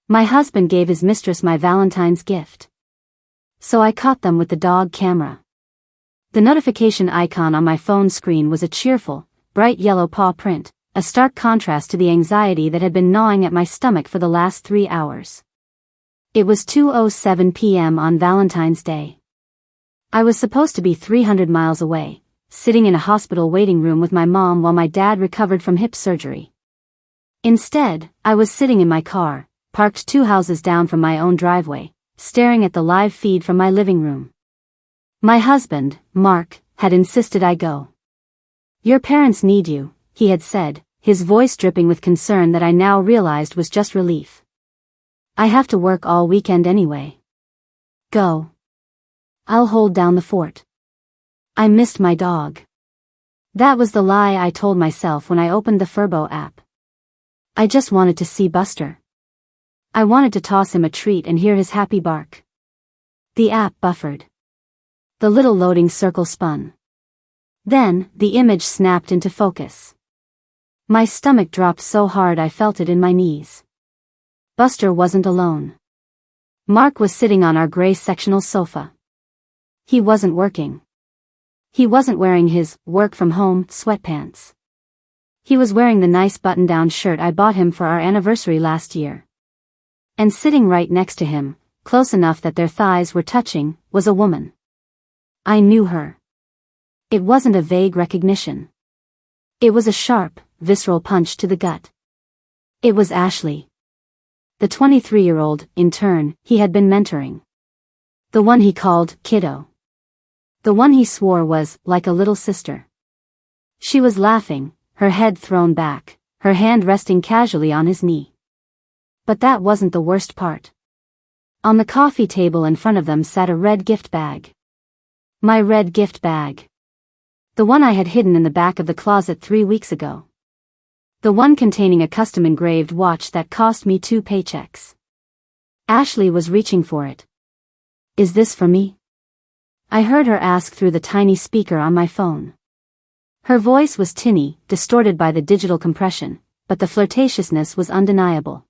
My husband gave his mistress my Valentine's gift. So I caught them with the dog camera. The notification icon on my phone screen was a cheerful, bright yellow paw print, a stark contrast to the anxiety that had been gnawing at my stomach for the last 3 hours. It was 2:07 p.m. on Valentine's Day. I was supposed to be 300 miles away, sitting in a hospital waiting room with my mom while my dad recovered from hip surgery. Instead, I was sitting in my car, parked 2 houses down from my own driveway, staring at the live feed from my living room. My husband, Mark, had insisted I go. "Your parents need you," he had said, his voice dripping with concern that I now realized was just relief. "I have to work all weekend anyway. Go. I'll hold down the fort." I missed my dog. That was the lie I told myself when I opened the Furbo app. I just wanted to see Buster. I wanted to toss him a treat and hear his happy bark. The app buffered. The little loading circle spun. Then, the image snapped into focus. My stomach dropped so hard I felt it in my knees. Buster wasn't alone. Mark was sitting on our gray sectional sofa. He wasn't working. He wasn't wearing his work-from-home sweatpants. He was wearing the nice button-down shirt I bought him for our anniversary last year. And sitting right next to him, close enough that their thighs were touching, was a woman. I knew her. It wasn't a vague recognition. It was a sharp, visceral punch to the gut. It was Ashley. The 23-year-old intern he had been mentoring. The one he called kiddo. The one he swore was like a little sister. She was laughing, her head thrown back, her hand resting casually on his knee. But that wasn't the worst part. On the coffee table in front of them sat a red gift bag. My red gift bag. The one I had hidden in the back of the closet 3 weeks ago. The one containing a custom engraved watch that cost me 2 paychecks. Ashley was reaching for it. "Is this for me?" I heard her ask through the tiny speaker on my phone. Her voice was tinny, distorted by the digital compression, but the flirtatiousness was undeniable.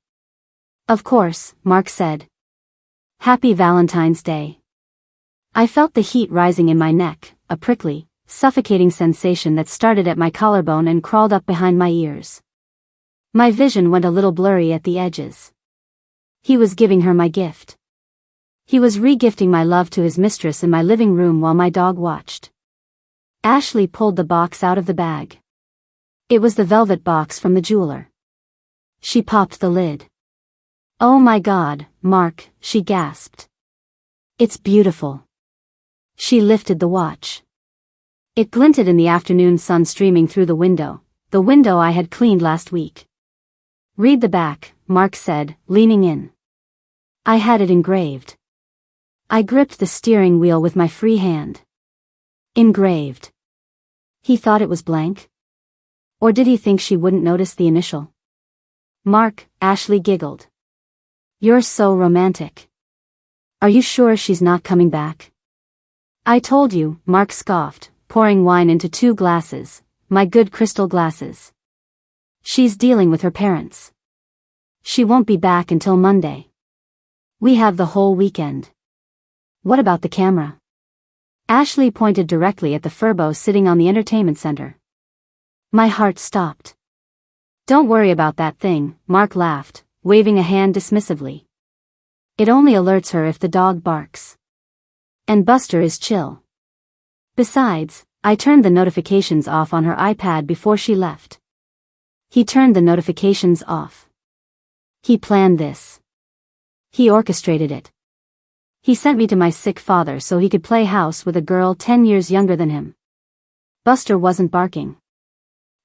"Of course," Mark said. "Happy Valentine's Day." I felt the heat rising in my neck, a prickly, suffocating sensation that started at my collarbone and crawled up behind my ears. My vision went a little blurry at the edges. He was giving her my gift. He was re-gifting my love to his mistress in my living room while my dog watched. Ashley pulled the box out of the bag. It was the velvet box from the jeweler. She popped the lid. "Oh my God, Mark," she gasped. "It's beautiful." She lifted the watch. It glinted in the afternoon sun streaming through the window I had cleaned last week. "Read the back," Mark said, leaning in. I had it engraved. I gripped the steering wheel with my free hand. Engraved. He thought it was blank? Or did he think she wouldn't notice the initial? "Mark," Ashley giggled. "You're so romantic. Are you sure she's not coming back?" "I told you," Mark scoffed, pouring wine into 2 glasses, my good crystal glasses. "She's dealing with her parents. She won't be back until Monday. We have the whole weekend." "What about the camera?" Ashley pointed directly at the Furbo sitting on the entertainment center. My heart stopped. "Don't worry about that thing," Mark laughed, waving a hand dismissively. "It only alerts her if the dog barks. And Buster is chill. Besides, I turned the notifications off on her iPad before she left." He turned the notifications off. He planned this. He orchestrated it. He sent me to my sick father so he could play house with a girl 10 years younger than him. Buster wasn't barking.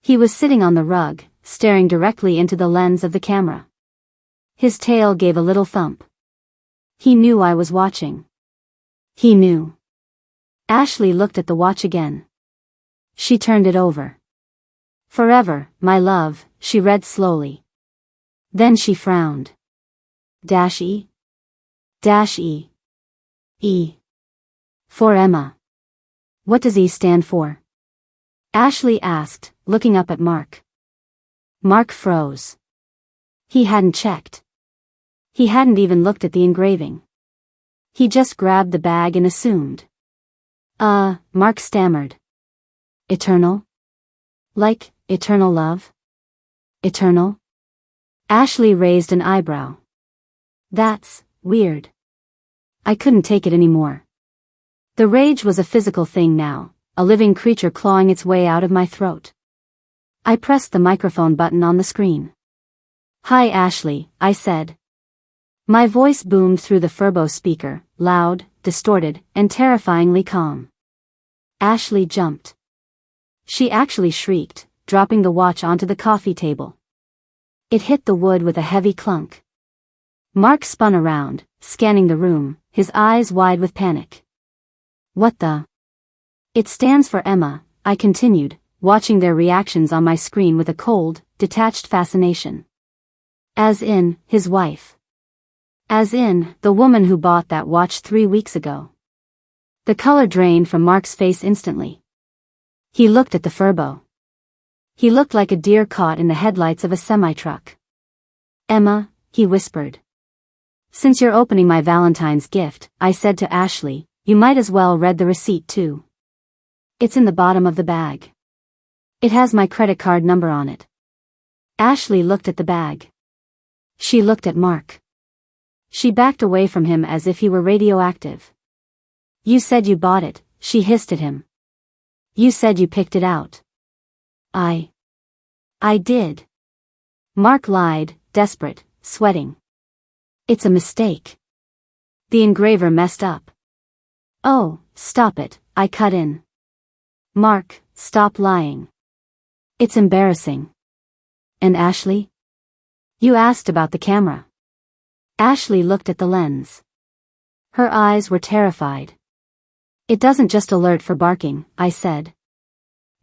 He was sitting on the rug, staring directly into the lens of the camera. His tail gave a little thump. He knew I was watching. He knew. Ashley looked at the watch again. She turned it over. "Forever, my love," she read slowly. Then she frowned. "E? E. E. For Emma. What does E stand for?" Ashley asked, looking up at Mark. Mark froze. He hadn't checked. He hadn't even looked at the engraving. He just grabbed the bag and assumed. Mark stammered. Eternal? Like, eternal love? Eternal? Ashley raised an eyebrow. That's weird. I couldn't take it anymore. The rage was a physical thing now, a living creature clawing its way out of my throat. I pressed the microphone button on the screen. Hi Ashley, I said. My voice boomed through the Furbo speaker, loud, distorted, and terrifyingly calm. Ashley jumped. She actually shrieked, dropping the watch onto the coffee table. It hit the wood with a heavy clunk. Mark spun around, scanning the room, his eyes wide with panic. What the? It stands for Emma, I continued, watching their reactions on my screen with a cold, detached fascination. As in, his wife. As in, the woman who bought that watch 3 weeks ago. The color drained from Mark's face instantly. He looked at the Furbo. He looked like a deer caught in the headlights of a semi-truck. Emma, he whispered. Since you're opening my Valentine's gift, I said to Ashley, you might as well read the receipt too. It's in the bottom of the bag. It has my credit card number on it. Ashley looked at the bag. She looked at Mark. She backed away from him as if he were radioactive. You said you bought it, she hissed at him. You said you picked it out. I did. Mark lied, desperate, sweating. It's a mistake. The engraver messed up. Oh, stop it, I cut in. Mark, stop lying. It's embarrassing. And Ashley? You asked about the camera. Ashley looked at the lens. Her eyes were terrified. It doesn't just alert for barking, I said.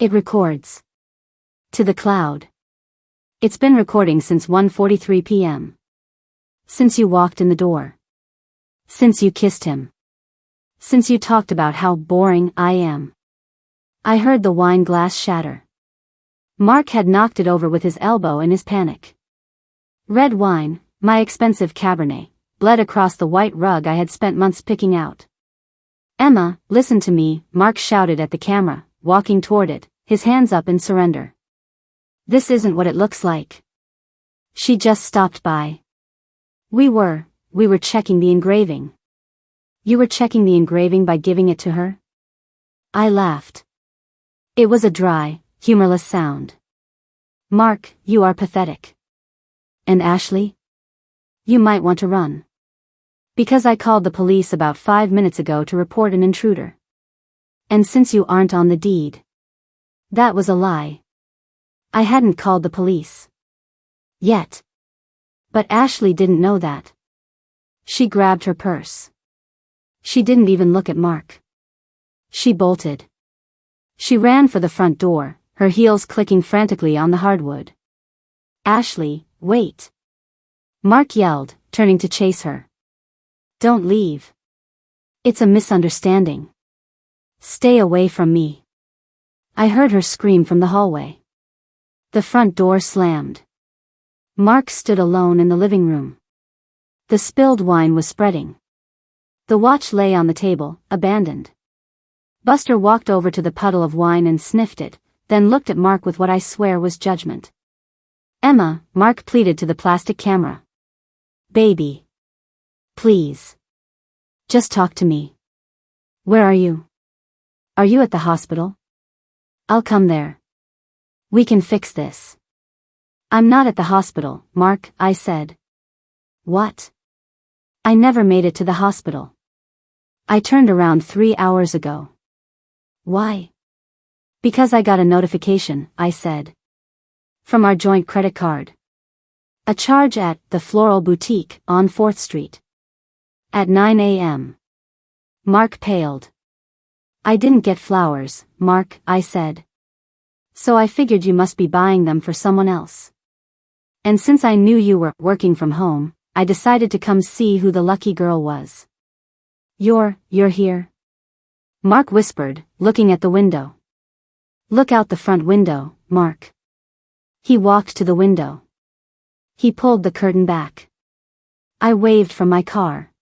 It records. To the cloud. It's been recording since 1:43 p.m. Since you walked in the door. Since you kissed him. Since you talked about how boring I am. I heard the wine glass shatter. Mark had knocked it over with his elbow in his panic. Red wine, my expensive Cabernet, bled across the white rug I had spent months picking out. Emma, listen to me, Mark shouted at the camera, walking toward it, his hands up in surrender. This isn't what it looks like. She just stopped by. We were checking the engraving. You were checking the engraving by giving it to her? I laughed. It was a dry, humorless sound. Mark, you are pathetic. And Ashley? You might want to run. Because I called the police about 5 minutes ago to report an intruder. And since you aren't on the deed. That was a lie. I hadn't called the police. Yet. But Ashley didn't know that. She grabbed her purse. She didn't even look at Mark. She bolted. She ran for the front door, her heels clicking frantically on the hardwood. Ashley, wait. Mark yelled, turning to chase her. Don't leave. It's a misunderstanding. Stay away from me. I heard her scream from the hallway. The front door slammed. Mark stood alone in the living room. The spilled wine was spreading. The watch lay on the table, abandoned. Buster walked over to the puddle of wine and sniffed it, then looked at Mark with what I swear was judgment. Emma, Mark pleaded to the plastic camera. Baby. Please. Just talk to me. Where are you? Are you at the hospital? I'll come there. We can fix this. I'm not at the hospital, Mark, I said. What? I never made it to the hospital. I turned around 3 hours ago. Why? Because I got a notification, I said. From our joint credit card. A charge at the Floral Boutique on 4th Street. At 9 a.m. Mark paled. I didn't get flowers, Mark, I said. So I figured you must be buying them for someone else. And since I knew you were working from home, I decided to come see who the lucky girl was. You're here? Mark whispered, looking at the window. Look out the front window, Mark. He walked to the window. He pulled the curtain back. I waved from my car.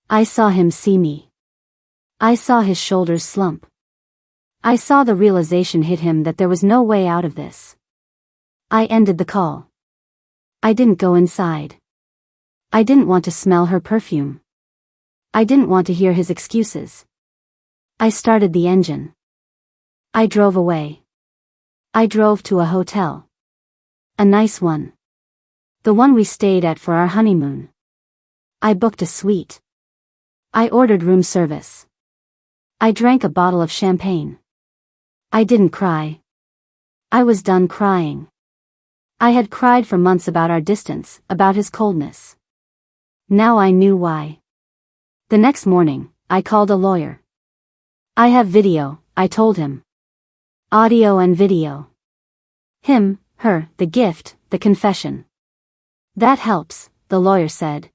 I saw him see me. I saw his shoulders slump. I saw the realization hit him that there was no way out of this. I ended the call. I didn't go inside. I didn't want to smell her perfume. I didn't want to hear his excuses. I started the engine. I drove away. I drove to a hotel. A nice one. The one we stayed at for our honeymoon. I booked a suite. I ordered room service. I drank a bottle of champagne. I didn't cry. I was done crying. I had cried for months about our distance, about his coldness. Now I knew why. The next morning, I called a lawyer. I have video, I told him. Audio and video. Him, her, the gift, the confession. That helps, the lawyer said.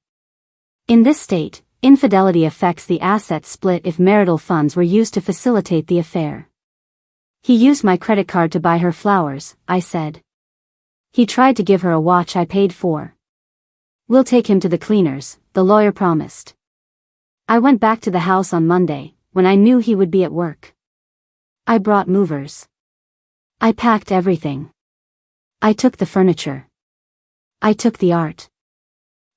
In this state, infidelity affects the asset split if marital funds were used to facilitate the affair. He used my credit card to buy her flowers, I said. He tried to give her a watch I paid for. We'll take him to the cleaners, the lawyer promised. I went back to the house on Monday, when I knew he would be at work. I brought movers. I packed everything. I took the furniture. I took the art.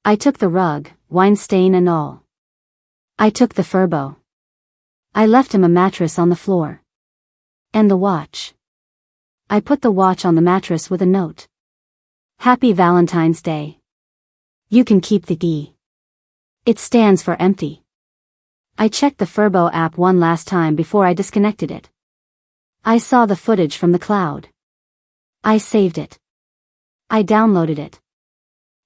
I took the rug, wine stain and all. I took the Furbo. I left him a mattress on the floor. And the watch. I put the watch on the mattress with a note. Happy Valentine's Day. You can keep the key. It stands for empty. I checked the Furbo app one last time before I disconnected it. I saw the footage from the cloud. I saved it. I downloaded it.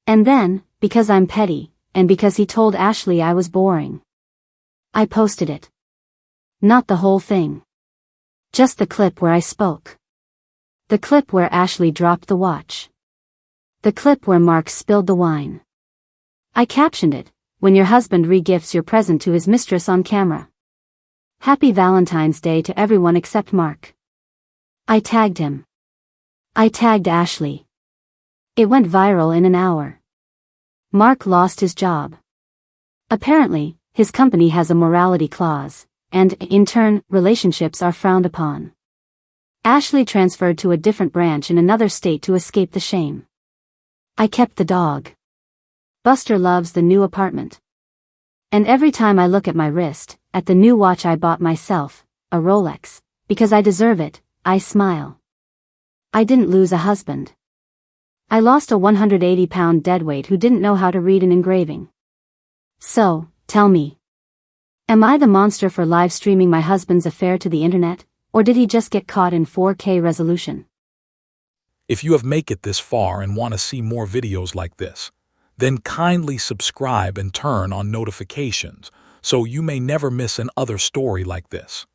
And then, because I'm petty, and because he told Ashley I was boring, I posted it. Not the whole thing. Just the clip where I spoke. The clip where Ashley dropped the watch. The clip where Mark spilled the wine. I captioned it, when your husband re-gifts your present to his mistress on camera. Happy Valentine's Day to everyone except Mark. I tagged him. I tagged Ashley. It went viral in an hour. Mark lost his job. Apparently, his company has a morality clause, and, in turn, relationships are frowned upon. Ashley transferred to a different branch in another state to escape the shame. I kept the dog. Buster loves the new apartment. And every time I look at my wrist, at the new watch I bought myself, a Rolex, because I deserve it, I smile. I didn't lose a husband. I lost a 180-pound deadweight who didn't know how to read an engraving. So, tell me. Am I the monster for live streaming my husband's affair to the internet, or did he just get caught in 4K resolution? If you have made it this far and want to see more videos like this, then kindly subscribe and turn on notifications so you may never miss another story like this.